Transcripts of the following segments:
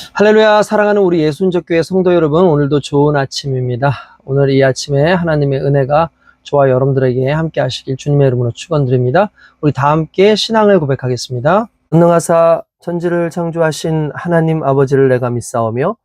할렐루야. 사랑하는 우리 예수님교회 성도 여러분, 오늘도 좋은 아침입니다. 오늘 이 아침에 하나님의 은혜가 저와 여러분들에게 함께 하시길 주님의 이름으로 축원드립니다. 우리 다 함께 신앙을 고백하겠습니다. 전능하사 천지를 창조하신 하나님 아버지를 내가 믿사오며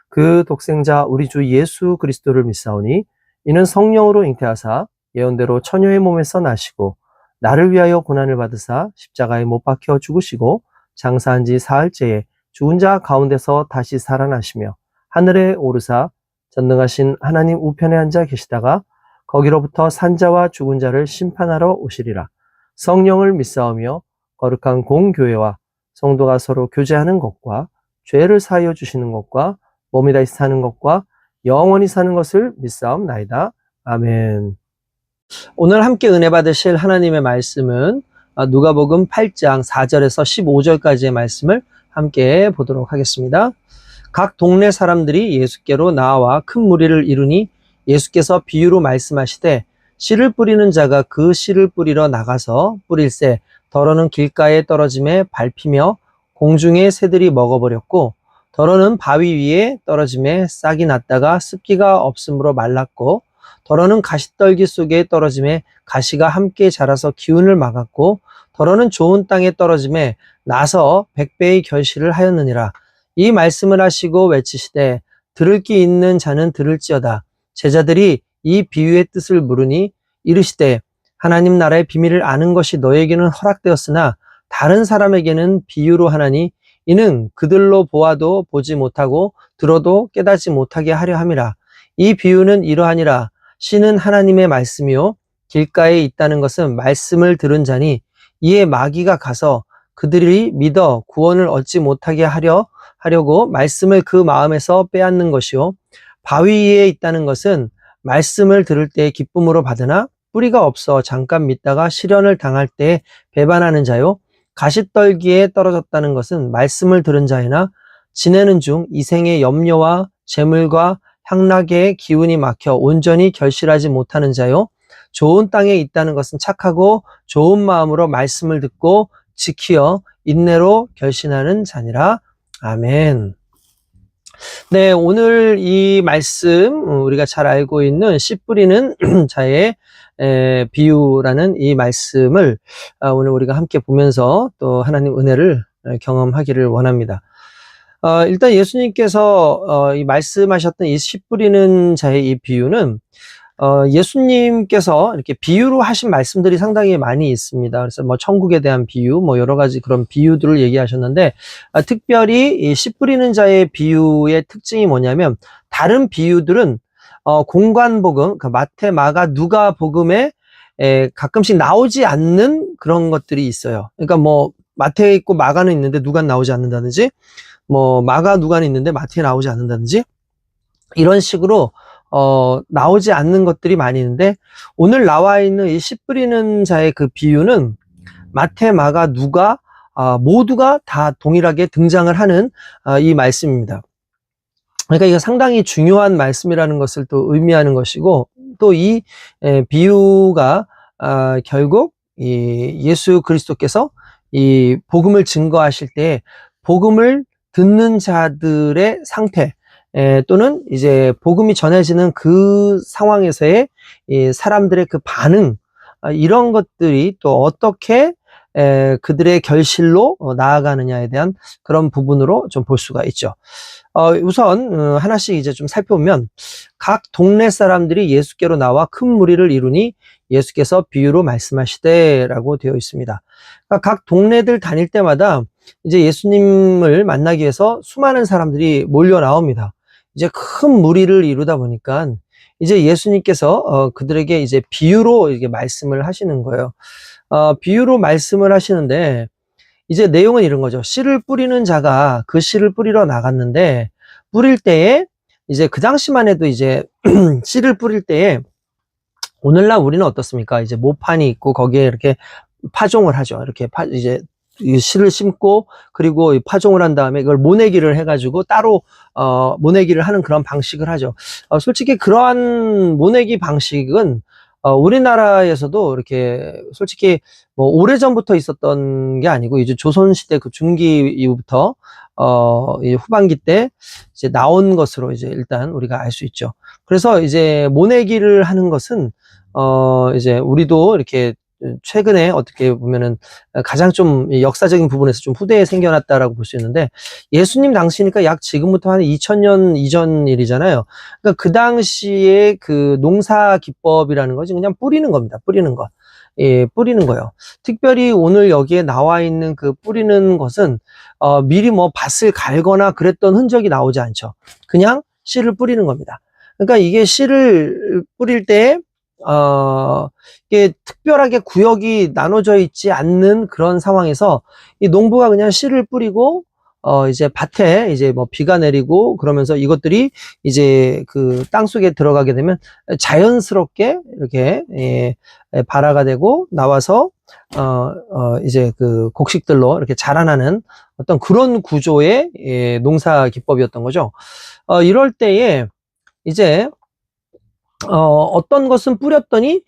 그 독생자 우리 주 예수 그리스도를 믿사오니 이는 성령으로 잉태하사 예언대로 처녀의 몸에서 나시고 나를 위하여 고난을 받으사 십자가에 못 박혀 죽으시고 장사한 지 사흘째에 죽은 자 가운데서 다시 살아나시며 하늘에 오르사 전능하신 하나님 우편에 앉아 계시다가 거기로부터 산자와 죽은 자를 심판하러 오시리라. 성령을 믿사오며 거룩한 공교회와 성도가 서로 교제하는 것과 죄를 사하여 주시는 것과 몸이 다시 사는 것과 영원히 사는 것을 믿사옵나이다. 아멘. 오늘 함께 은혜 받으실 하나님의 말씀은 누가복음 8장 4절에서 15절까지의 말씀을 함께 보도록 하겠습니다. 각 동네 사람들이 예수께로 나와 큰 무리를 이루니 예수께서 비유로 말씀하시되 씨를 뿌리는 자가 그 씨를 뿌리러 나가서 뿌릴새 더러는 길가에 떨어짐에 밟히며 공중의 새들이 먹어버렸고 더러는 바위 위에 떨어짐에 싹이 났다가 습기가 없으므로 말랐고 더러는 가시떨기 속에 떨어짐에 가시가 함께 자라서 기운을 막았고 더러는 좋은 땅에 떨어짐에 나서 100배의 결실을 하였느니라. 이 말씀을 하시고 외치시되 들을 귀 있는 자는 들을지어다. 제자들이 이 비유의 뜻을 물으니 이르시되 하나님 나라의 비밀을 아는 것이 너에게는 허락되었으나 다른 사람에게는 비유로 하나니 이는 그들로 보아도 보지 못하고 들어도 깨닫지 못하게 하려 함이라. 이 비유는 이러하니라. 씨는 하나님의 말씀이요 길가에 있다는 것은 말씀을 들은 자니 이에 마귀가 가서 그들이 믿어 구원을 얻지 못하게 하려고 말씀을 그 마음에서 빼앗는 것이요 바위 위에 있다는 것은 말씀을 들을 때 기쁨으로 받으나 뿌리가 없어 잠깐 믿다가 시련을 당할 때 배반하는 자요 가시떨기에 떨어졌다는 것은 말씀을 들은 자이나 지내는 중 이생의 염려와 재물과 향락의 기운이 막혀 온전히 결실하지 못하는 자요 좋은 땅에 있다는 것은 착하고 좋은 마음으로 말씀을 듣고 지키어 인내로 결신하는 자니라. 아멘. 네, 오늘 이 말씀 우리가 잘 알고 있는 씨 뿌리는 자의 비유라는 이 말씀을 오늘 우리가 함께 보면서 또 하나님 은혜를 경험하기를 원합니다. 일단 예수님께서 이 말씀하셨던 이 씨 뿌리는 자의 이 비유는 예수님께서 이렇게 비유로 하신 말씀들이 상당히 많이 있습니다. 그래서 뭐 천국에 대한 비유, 뭐 여러 가지 그런 비유들을 얘기하셨는데, 특별히 이 씨 뿌리는 자의 비유의 특징이 뭐냐면, 다른 비유들은 공관복음, 그러니까 마태, 마가, 누가 복음에 가끔씩 나오지 않는 그런 것들이 있어요. 그러니까 뭐 마태에 있고 마가는 있는데 누가 나오지 않는다든지, 뭐 마가 누가는 있는데 마태에 나오지 않는다든지, 이런 식으로 나오지 않는 것들이 많이 있는데 오늘 나와 있는 이 씨 뿌리는 자의 그 비유는 마태, 마가, 누가 모두가 다 동일하게 등장을 하는 이 말씀입니다. 그러니까 이거 상당히 중요한 말씀이라는 것을 또 의미하는 것이고 또 이 비유가 결국 이 예수 그리스도께서 이 복음을 증거하실 때 복음을 듣는 자들의 상태 또는 이제 복음이 전해지는 그 상황에서의 이 사람들의 그 반응 이런 것들이 또 어떻게 그들의 결실로 나아가느냐에 대한 그런 부분으로 좀 볼 수가 있죠. 우선 하나씩 이제 좀 살펴보면 각 동네 사람들이 예수께로 나와 큰 무리를 이루니 예수께서 비유로 말씀하시되라고 되어 있습니다. 그러니까 각 동네들 다닐 때마다 이제 예수님을 만나기 위해서 수많은 사람들이 몰려 나옵니다. 이제 큰 무리를 이루다 보니까 이제 예수님께서 그들에게 이제 비유로 이게 말씀을 하시는 거예요. 비유로 말씀을 하시는데 이제 내용은 이런 거죠. 씨를 뿌리는 자가 그 씨를 뿌리러 나갔는데 뿌릴 때에 이제 그 당시만 해도 이제 씨를 뿌릴 때에 오늘날 우리는 어떻습니까? 이제 모판이 있고 거기에 이렇게 파종을 하죠. 이렇게 이제 이 씨를 심고 그리고 파종을 한 다음에 이걸 모내기를 해가지고 따로 모내기를 하는 그런 방식을 하죠. 솔직히 그러한 모내기 방식은 우리나라에서도 이렇게 솔직히 뭐 오래전부터 있었던 게 아니고 이제 조선시대 그 중기 이후부터 이 후반기 때 이제 나온 것으로 이제 일단 우리가 알 수 있죠. 그래서 이제 모내기를 하는 것은 이제 우리도 이렇게 최근에 어떻게 보면은 가장 좀 역사적인 부분에서 좀 후대에 생겨났다라고 볼 수 있는데, 예수님 당시니까 약 지금부터 한 2000년 이전 일이잖아요. 그러니까 그 당시에 그 농사 기법이라는 것이 그냥 뿌리는 겁니다. 뿌리는 것. 예, 뿌리는 거요. 특별히 오늘 여기에 나와 있는 그 뿌리는 것은 미리 뭐 밭을 갈거나 그랬던 흔적이 나오지 않죠. 그냥 씨를 뿌리는 겁니다. 그러니까 이게 씨를 뿌릴 때 이게 특별하게 구역이 나눠져 있지 않는 그런 상황에서 이 농부가 그냥 씨를 뿌리고 이제 밭에 이제 뭐 비가 내리고 그러면서 이것들이 이제 그 땅 속에 들어가게 되면 자연스럽게 이렇게 발화가 되고 나와서 이제 그 곡식들로 이렇게 자라나는 어떤 그런 구조의 농사 기법이었던 거죠. 이럴 때에 이제 어떤 것은 뿌렸더니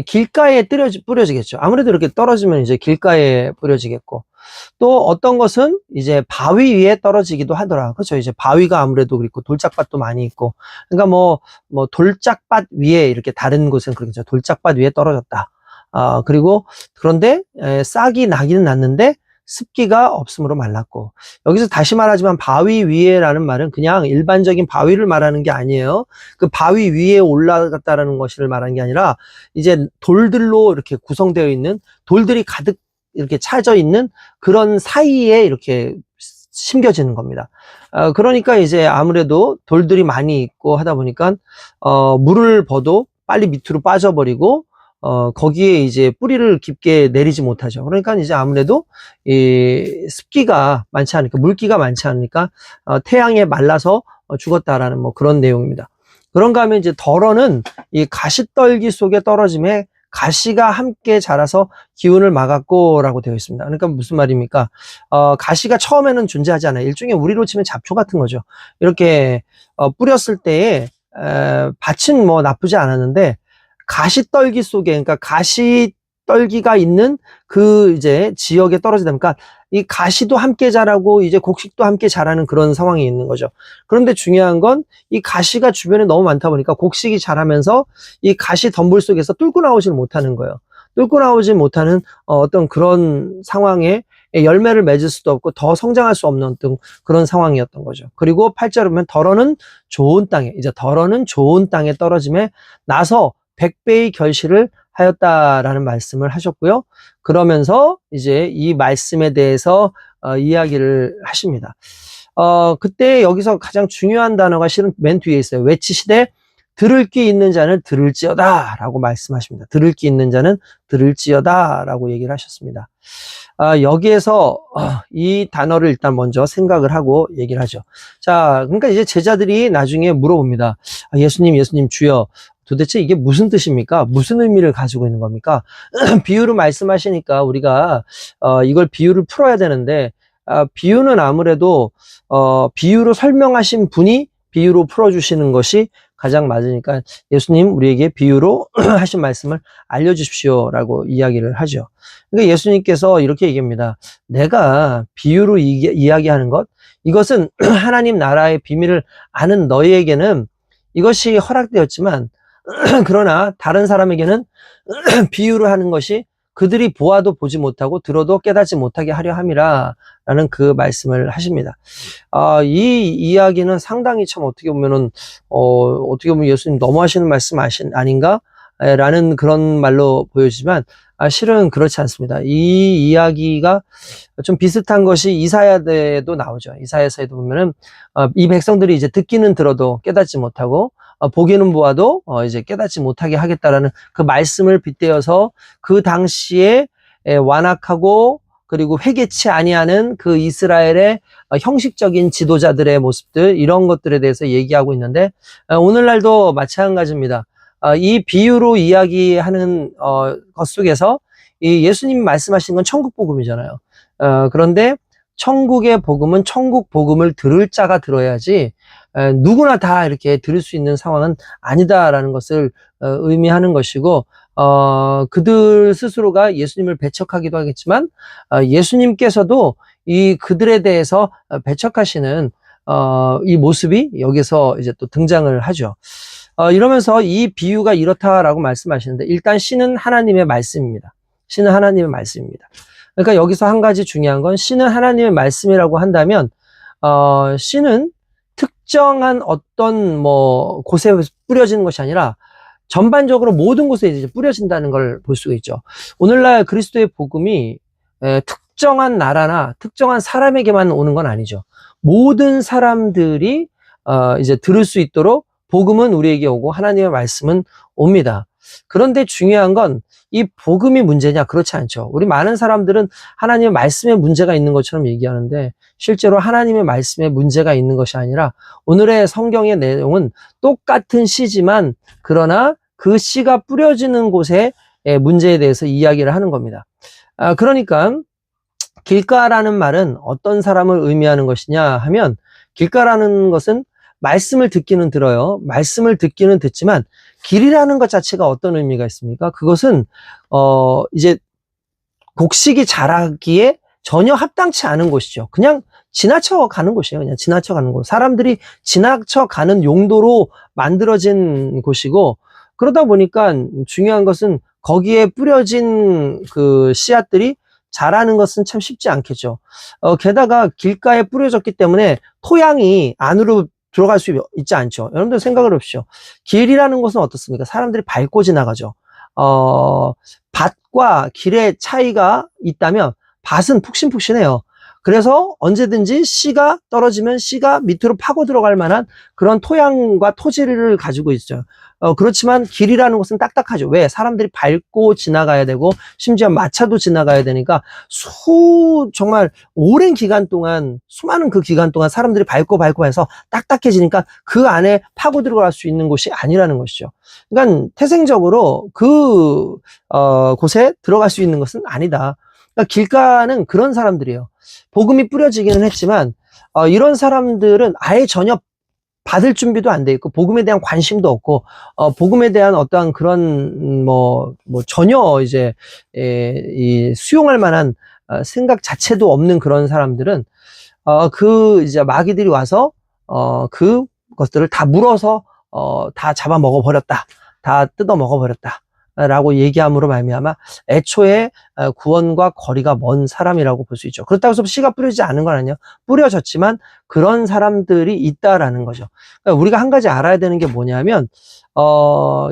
길가에 뿌려지겠죠. 아무래도 이렇게 떨어지면 이제 길가에 뿌려지겠고, 또 어떤 것은 이제 바위 위에 떨어지기도 하더라. 그렇죠. 이제 바위가 아무래도 그렇고 돌짝밭도 많이 있고, 그러니까 뭐 돌짝밭 위에 이렇게 다른 곳은 그렇겠죠. 돌짝밭 위에 떨어졌다. 그리고 그런데 싹이 나기는 났는데 습기가 없으므로 말랐고, 여기서 다시 말하지만 바위 위에라는 말은 그냥 일반적인 바위를 말하는 게 아니에요. 그 바위 위에 올라갔다라는 것을 말하는 게 아니라 이제 돌들로 이렇게 구성되어 있는, 돌들이 가득 이렇게 차져 있는 그런 사이에 이렇게 심겨지는 겁니다. 그러니까 이제 아무래도 돌들이 많이 있고 하다 보니까 물을 버도 빨리 밑으로 빠져버리고 거기에 이제 뿌리를 깊게 내리지 못하죠. 그러니까 이제 아무래도 이 습기가 많지 않으니까, 물기가 많지 않으니까 태양에 말라서 죽었다라는 뭐 그런 내용입니다. 그런가 하면 이제 덜어는 이 가시떨기 속에 떨어짐에 가시가 함께 자라서 기운을 막았고 라고 되어 있습니다. 그러니까 무슨 말입니까? 가시가 처음에는 존재하지 않아요. 일종의 우리로 치면 잡초 같은 거죠. 이렇게 뿌렸을 때에 밭은 뭐 나쁘지 않았는데 가시떨기 속에, 그러니까 가시떨기가 있는 그 이제 지역에 떨어지다 보니까 이 가시도 함께 자라고 이제 곡식도 함께 자라는 그런 상황이 있는 거죠. 그런데 중요한 건 이 가시가 주변에 너무 많다 보니까 곡식이 자라면서 이 가시 덤불 속에서 뚫고 나오질 못하는 거예요. 뚫고 나오지 못하는 어떤 그런 상황에 열매를 맺을 수도 없고 더 성장할 수 없는 어떤 그런 상황이었던 거죠. 그리고 8절에 보면 덜어는 좋은 땅에, 이제 덜어는 좋은 땅에 떨어짐에 나서 100배의 결실을 하였다라는 말씀을 하셨고요. 그러면서 이제 이 말씀에 대해서 이야기를 하십니다. 그때 여기서 가장 중요한 단어가 실은 맨 뒤에 있어요. 외치시되 들을 귀 있는 자는 들을지어다 라고 말씀하십니다. 들을 귀 있는 자는 들을지어다 라고 얘기를 하셨습니다. 여기에서 이 단어를 일단 먼저 생각을 하고 얘기를 하죠. 자, 그러니까 이제 제자들이 나중에 물어봅니다. 예수님 주여, 도대체 이게 무슨 뜻입니까? 무슨 의미를 가지고 있는 겁니까? 비유로 말씀하시니까 우리가 이걸 비유를 풀어야 되는데, 비유는 아무래도 비유로 설명하신 분이 비유로 풀어주시는 것이 가장 맞으니까 예수님 우리에게 비유로 하신 말씀을 알려주십시오 라고 이야기를 하죠. 그러니까 예수님께서 이렇게 얘기합니다. 내가 비유로 이야기하는 것, 이것은 하나님 나라의 비밀을 아는 너희에게는 이것이 허락되었지만 그러나 다른 사람에게는 비유를 하는 것이 그들이 보아도 보지 못하고 들어도 깨닫지 못하게 하려 함이라 라는 그 말씀을 하십니다. 이 이야기는 상당히 참 어떻게 보면은 어떻게 보면 예수님 너무하시는 말씀 아닌가? 라는 그런 말로 보여지지만 실은 그렇지 않습니다. 이 이야기가 좀 비슷한 것이 이사야에도 나오죠. 이사야서에도 보면은 이 백성들이 이제 듣기는 들어도 깨닫지 못하고 보기는 보아도 이제 깨닫지 못하게 하겠다라는 그 말씀을 빗대어서 그 당시에 완악하고 그리고 회개치 아니하는 그 이스라엘의 형식적인 지도자들의 모습들, 이런 것들에 대해서 얘기하고 있는데 오늘날도 마찬가지입니다. 이 비유로 이야기하는 것 속에서 이 예수님이 말씀하신 건 천국복음이잖아요. 그런데 천국의 복음은 천국 복음을 들을 자가 들어야지 누구나 다 이렇게 들을 수 있는 상황은 아니다라는 것을 의미하는 것이고, 그들 스스로가 예수님을 배척하기도 하겠지만 예수님께서도 이 그들에 대해서 배척하시는 이 모습이 여기서 이제 또 등장을 하죠. 이러면서 이 비유가 이렇다라고 말씀하시는데, 일단 씨는 하나님의 말씀입니다. 씨는 하나님의 말씀입니다. 그러니까 여기서 한 가지 중요한 건, 씨는 하나님의 말씀이라고 한다면 씨는 특정한 어떤 뭐 곳에 뿌려지는 것이 아니라 전반적으로 모든 곳에 이제 뿌려진다는 걸 볼 수가 있죠. 오늘날 그리스도의 복음이 특정한 나라나 특정한 사람에게만 오는 건 아니죠. 모든 사람들이 이제 들을 수 있도록 복음은 우리에게 오고 하나님의 말씀은 옵니다. 그런데 중요한 건 이 복음이 문제냐? 그렇지 않죠. 우리 많은 사람들은 하나님의 말씀에 문제가 있는 것처럼 얘기하는데, 실제로 하나님의 말씀에 문제가 있는 것이 아니라 오늘의 성경의 내용은 똑같은 씨지만, 그러나 그 씨가 뿌려지는 곳의 문제에 대해서 이야기를 하는 겁니다. 그러니까 길가라는 말은 어떤 사람을 의미하는 것이냐 하면, 길가라는 것은 말씀을 듣기는 들어요. 말씀을 듣기는 듣지만 길이라는 것 자체가 어떤 의미가 있습니까? 그것은 이제 곡식이 자라기에 전혀 합당치 않은 곳이죠. 그냥 지나쳐 가는 곳이에요. 그냥 지나쳐 가는 곳. 사람들이 지나쳐 가는 용도로 만들어진 곳이고, 그러다 보니까 중요한 것은 거기에 뿌려진 그 씨앗들이 자라는 것은 참 쉽지 않겠죠. 게다가 길가에 뿌려졌기 때문에 토양이 안으로 들어갈 수 있지 않죠. 여러분들 생각을 해보십시오. 길이라는 것은 어떻습니까? 사람들이 밟고 지나가죠. 밭과 길의 차이가 있다면 밭은 푹신푹신해요. 그래서 언제든지 씨가 떨어지면 씨가 밑으로 파고 들어갈 만한 그런 토양과 토지를 가지고 있어요. 그렇지만 길이라는 것은 딱딱하죠. 왜? 사람들이 밟고 지나가야 되고, 심지어 마차도 지나가야 되니까 정말 오랜 기간 동안, 수많은 그 기간 동안 사람들이 밟고 해서 딱딱해지니까 그 안에 파고 들어갈 수 있는 곳이 아니라는 것이죠. 그러니까 태생적으로 곳에 들어갈 수 있는 것은 아니다. 그러니까 길가는 그런 사람들이에요. 복음이 뿌려지기는 했지만 이런 사람들은 아예 전혀 받을 준비도 안 돼 있고, 복음에 대한 관심도 없고, 복음에 대한 어떠한 그런 전혀 이제 이 수용할 만한 생각 자체도 없는 그런 사람들은 이제 마귀들이 와서 그것들을 다 물어서 다 잡아 먹어 버렸다, 다 뜯어 먹어 버렸다 라고 얘기함으로 말미암아 애초에 구원과 거리가 먼 사람이라고 볼 수 있죠. 그렇다고 해서 씨가 뿌려지지 않은 건 아니에요. 뿌려졌지만 그런 사람들이 있다라는 거죠. 그러니까 우리가 한 가지 알아야 되는 게 뭐냐면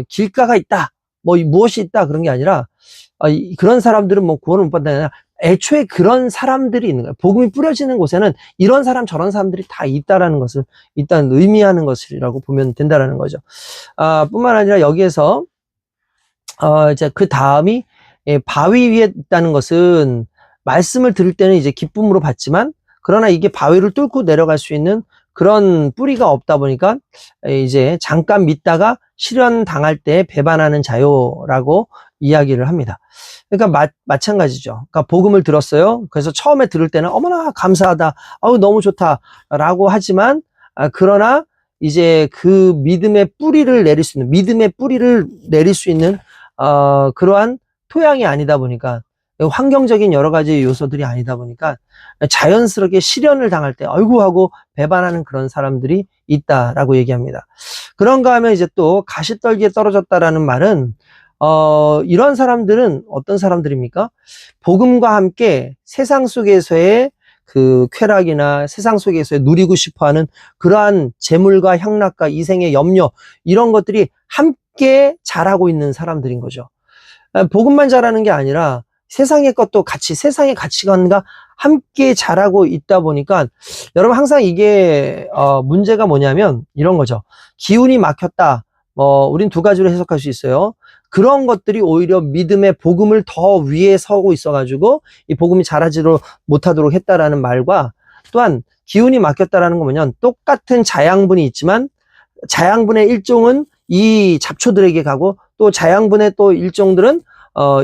길가가 있다, 무엇이 있다, 그런 게 아니라 그런 사람들은 구원을 못 받는 게 아니라 애초에 그런 사람들이 있는 거예요. 복음이 뿌려지는 곳에는 이런 사람 저런 사람들이 다 있다라는 것을 일단 의미하는 것이라고 보면 된다라는 거죠. 뿐만 아니라 여기에서 이제 그 다음이 바위 위에 있다는 것은, 말씀을 들을 때는 이제 기쁨으로 받지만, 그러나 이게 바위를 뚫고 내려갈 수 있는 그런 뿌리가 없다 보니까 이제 잠깐 믿다가 시련 당할 때 배반하는 자요라고 이야기를 합니다. 그러니까 마찬가지죠. 그러니까 복음을 들었어요. 그래서 처음에 들을 때는 어머나 감사하다, 너무 좋다라고 하지만 그러나 이제 그 믿음의 뿌리를 내릴 수 있는 그러한 토양이 아니다 보니까, 환경적인 여러 가지 요소들이 아니다 보니까 자연스럽게 시련을 당할 때 아이고 하고 배반하는 그런 사람들이 있다라고 얘기합니다. 그런가 하면 이제 또 가시떨기에 떨어졌다라는 말은 이런 사람들은 어떤 사람들입니까? 복음과 함께 세상 속에서의 그 쾌락이나 세상 속에서 누리고 싶어하는 그러한 재물과 향락과 이생의 염려, 이런 것들이 함께 자라고 있는 사람들인 거죠. 복음만 자라는 게 아니라 세상의 것도 같이, 세상의 가치관과 함께 자라고 있다 보니까, 여러분 항상 이게 문제가 뭐냐면 이런 거죠. 기운이 막혔다, 우린 두 가지로 해석할 수 있어요. 그런 것들이 오히려 믿음의 복음을 더 위에 서고 있어가지고 이 복음이 자라지도 못하도록 했다라는 말과, 또한 기운이 막혔다라는 거 뭐냐면, 똑같은 자양분이 있지만 자양분의 일종은 이 잡초들에게 가고, 또 자양분의 또 일종들은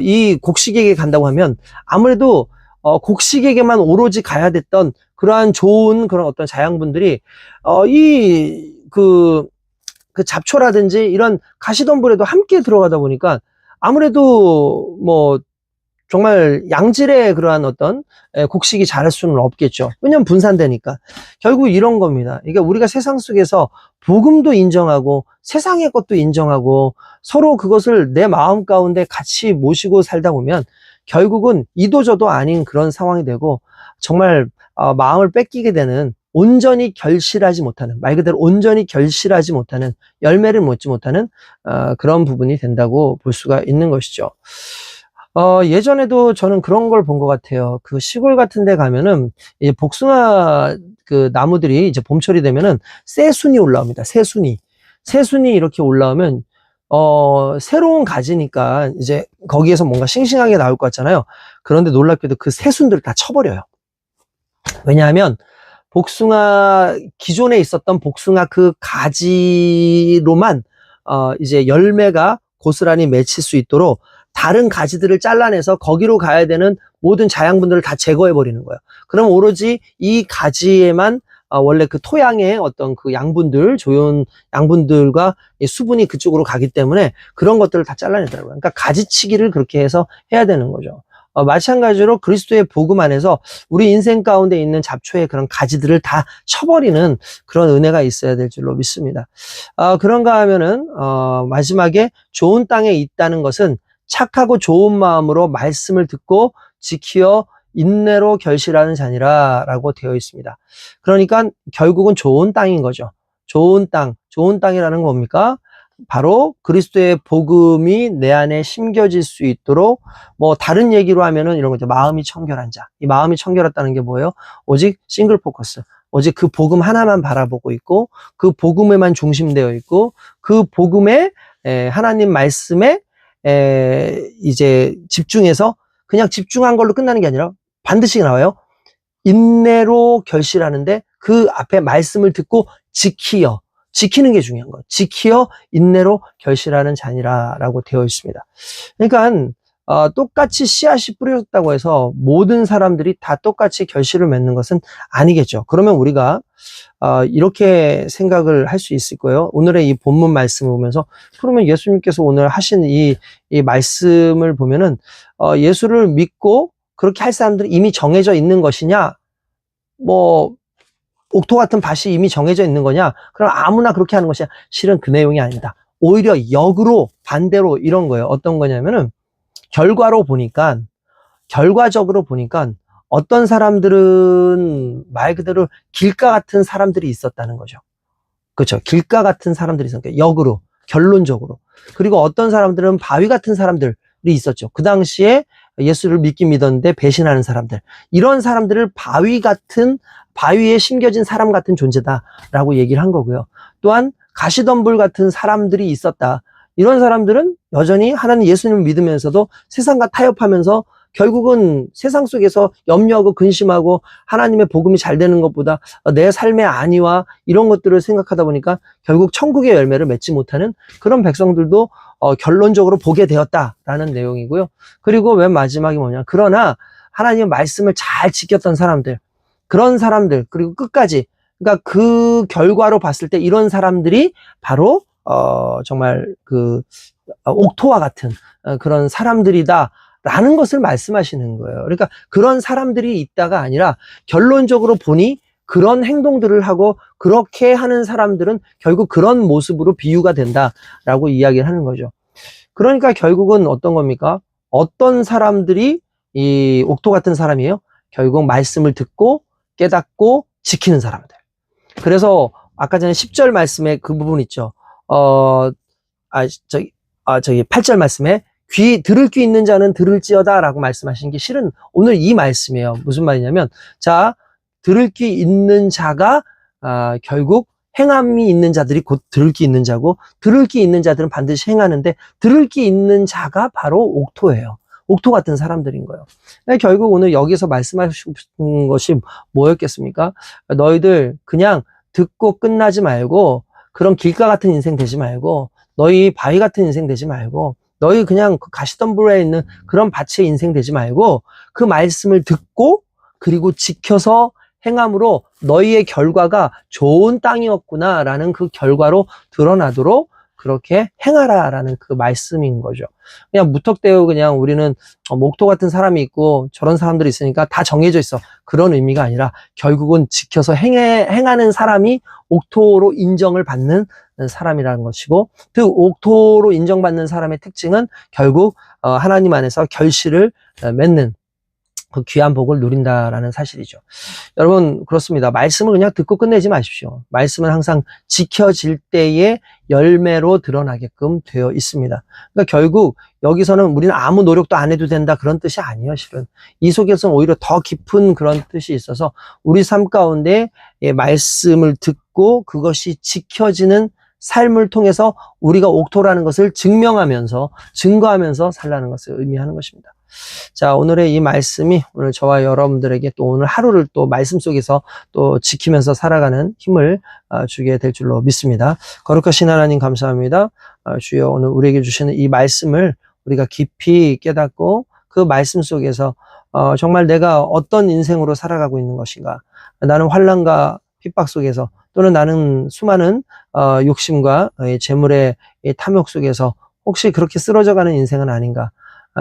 이 곡식에게 간다고 하면, 아무래도 곡식에게만 오로지 가야 됐던 그러한 좋은 그런 어떤 자양분들이, 그 잡초라든지 이런 가시덤불에도 함께 들어가다 보니까 아무래도 뭐 정말 양질의 그러한 어떤 곡식이 자랄 수는 없겠죠. 왜냐하면 분산되니까. 결국 이런 겁니다. 그러니까 우리가 세상 속에서 복음도 인정하고 세상의 것도 인정하고 서로 그것을 내 마음 가운데 같이 모시고 살다 보면 결국은 이도저도 아닌 그런 상황이 되고 정말 마음을 뺏기게 되는, 온전히 결실하지 못하는, 말 그대로 온전히 결실하지 못하는, 열매를 맺지 못하는 그런 부분이 된다고 볼 수가 있는 것이죠. 예전에도 저는 그런 걸 본 것 같아요. 그 시골 같은 데 가면은 이제 복숭아 그 나무들이 이제 봄철이 되면은 새순이 올라옵니다. 새순이 이렇게 올라오면 새로운 가지니까 이제 거기에서 뭔가 싱싱하게 나올 것 같잖아요. 그런데 놀랍게도 그 새순들을 다 쳐버려요. 왜냐하면 복숭아, 기존에 있었던 복숭아 그 가지로만 이제 열매가 고스란히 맺힐 수 있도록 다른 가지들을 잘라내서 거기로 가야 되는 모든 자양분들을 다 제거해 버리는 거예요. 그럼 오로지 이 가지에만 원래 그 토양의 어떤 그 양분들, 좋은 양분들과 수분이 그쪽으로 가기 때문에 그런 것들을 다 잘라내더라고요. 그러니까 가지치기를 그렇게 해서 해야 되는 거죠. 마찬가지로 그리스도의 복음 안에서 우리 인생 가운데 있는 잡초의 그런 가지들을 다 쳐버리는 그런 은혜가 있어야 될 줄로 믿습니다. 그런가 하면은 마지막에 좋은 땅에 있다는 것은 착하고 좋은 마음으로 말씀을 듣고 지키어 인내로 결실하는 자니라 라고 되어 있습니다. 그러니까 결국은 좋은 땅인 거죠. 좋은 땅이라는 건 뭡니까? 바로 그리스도의 복음이 내 안에 심겨질 수 있도록, 뭐 다른 얘기로 하면은 이런 거죠. 마음이 청결한 자. 이 마음이 청결했다는 게 뭐예요? 오직 싱글 포커스. 오직 그 복음 하나만 바라보고 있고, 그 복음에만 중심되어 있고, 그 복음에 하나님 말씀에 이제 집중해서 그냥 집중한 걸로 끝나는 게 아니라 반드시 나와요. 인내로 결실하는데 그 앞에 말씀을 듣고 지키는 게 중요한 거예요. 지키어 인내로 결실하는 자니라라고 되어 있습니다. 그러니까 똑같이 씨앗이 뿌려졌다고 해서 모든 사람들이 다 똑같이 결실을 맺는 것은 아니겠죠. 그러면 우리가 이렇게 생각을 할 수 있을 거예요. 오늘의 이 본문 말씀을 보면서, 그러면 예수님께서 오늘 하신 이 말씀을 보면은 예수를 믿고 그렇게 할 사람들이 이미 정해져 있는 것이냐, 뭐 옥토 같은 밭이 이미 정해져 있는 거냐, 그럼 아무나 그렇게 하는 것이냐. 실은 그 내용이 아니다. 오히려 역으로 반대로 이런 거예요. 어떤 거냐면은 결과적으로 보니까 어떤 사람들은 말 그대로 길가 같은 사람들이 있었다는 거죠. 그렇죠. 길가 같은 사람들이 있었어요. 역으로, 결론적으로. 그리고 어떤 사람들은 바위 같은 사람들이 있었죠. 그 당시에 예수를 믿긴 믿었는데 배신하는 사람들. 이런 사람들을 바위에 심겨진 사람 같은 존재다라고 얘기를 한 거고요. 또한 가시덤불 같은 사람들이 있었다. 이런 사람들은 여전히 하나님 예수님을 믿으면서도 세상과 타협하면서 결국은 세상 속에서 염려하고 근심하고 하나님의 복음이 잘 되는 것보다 내 삶의 안위와 이런 것들을 생각하다 보니까 결국 천국의 열매를 맺지 못하는 그런 백성들도 결론적으로 보게 되었다라는 내용이고요. 그리고 맨 마지막이 뭐냐. 그러나 하나님의 말씀을 잘 지켰던 사람들, 그런 사람들, 그리고 끝까지, 그러니까 그 결과로 봤을 때 이런 사람들이 바로 정말 그 옥토와 같은 그런 사람들이다 라는 것을 말씀하시는 거예요. 그러니까 그런 사람들이 있다가 아니라 결론적으로 보니 그런 행동들을 하고 그렇게 하는 사람들은 결국 그런 모습으로 비유가 된다라고 이야기를 하는 거죠. 그러니까 결국은 어떤 겁니까? 어떤 사람들이 이 옥토 같은 사람이에요? 결국 말씀을 듣고 깨닫고 지키는 사람들. 그래서 아까 전에 10절 말씀에 그 부분 있죠. 저기 8절 말씀에 들을 귀 있는 자는 들을지어다 라고 말씀하신 게 실은 오늘 이 말씀이에요. 무슨 말이냐면, 자, 들을 귀 있는 자가 결국 행함이 있는 자들이 곧 들을 귀 있는 자고, 들을 귀 있는 자들은 반드시 행하는데, 들을 귀 있는 자가 바로 옥토예요. 옥토 같은 사람들인 거예요. 결국 오늘 여기서 말씀하시고 싶은 것이 뭐였겠습니까? 너희들 그냥 듣고 끝나지 말고, 그런 길가 같은 인생 되지 말고, 너희 바위 같은 인생 되지 말고, 너희 그냥 그 가시덤불에 있는 그런 밭의 인생 되지 말고 그 말씀을 듣고 그리고 지켜서 행함으로 너희의 결과가 좋은 땅이었구나라는 그 결과로 드러나도록 그렇게 행하라라는 그 말씀인 거죠. 그냥 무턱대고 그냥 우리는 목토 같은 사람이 있고 저런 사람들이 있으니까 다 정해져 있어. 그런 의미가 아니라 결국은 지켜서 행하는 사람이 옥토로 인정을 받는 사람이라는 것이고, 그 옥토로 인정받는 사람의 특징은 결국 하나님 안에서 결실을 맺는 그 귀한 복을 누린다라는 사실이죠. 여러분, 그렇습니다. 말씀을 그냥 듣고 끝내지 마십시오. 말씀은 항상 지켜질 때의 열매로 드러나게끔 되어 있습니다. 그러니까 결국 여기서는 우리는 아무 노력도 안 해도 된다 그런 뜻이 아니에요. 실은 이 속에서는 오히려 더 깊은 그런 뜻이 있어서 우리 삶 가운데 말씀을 듣고 그것이 지켜지는 삶을 통해서 우리가 옥토라는 것을 증거하면서 살라는 것을 의미하는 것입니다. 자, 오늘의 이 말씀이 오늘 저와 여러분들에게 또 오늘 하루를 또 말씀 속에서 또 지키면서 살아가는 힘을 주게 될 줄로 믿습니다. 거룩하신 하나님 감사합니다. 주여, 오늘 우리에게 주시는 이 말씀을 우리가 깊이 깨닫고 그 말씀 속에서 정말 내가 어떤 인생으로 살아가고 있는 것인가, 나는 환난과 핍박 속에서 또는 나는 수많은 욕심과 재물의 탐욕 속에서 혹시 그렇게 쓰러져가는 인생은 아닌가.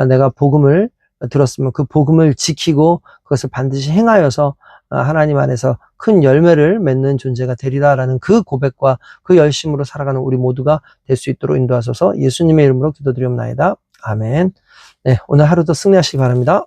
내가 복음을 들었으면 그 복음을 지키고 그것을 반드시 행하여서 하나님 안에서 큰 열매를 맺는 존재가 되리라라는 그 고백과 그 열심으로 살아가는 우리 모두가 될 수 있도록 인도하소서. 예수님의 이름으로 기도드리옵나이다. 아멘. 네, 오늘 하루도 승리하시기 바랍니다.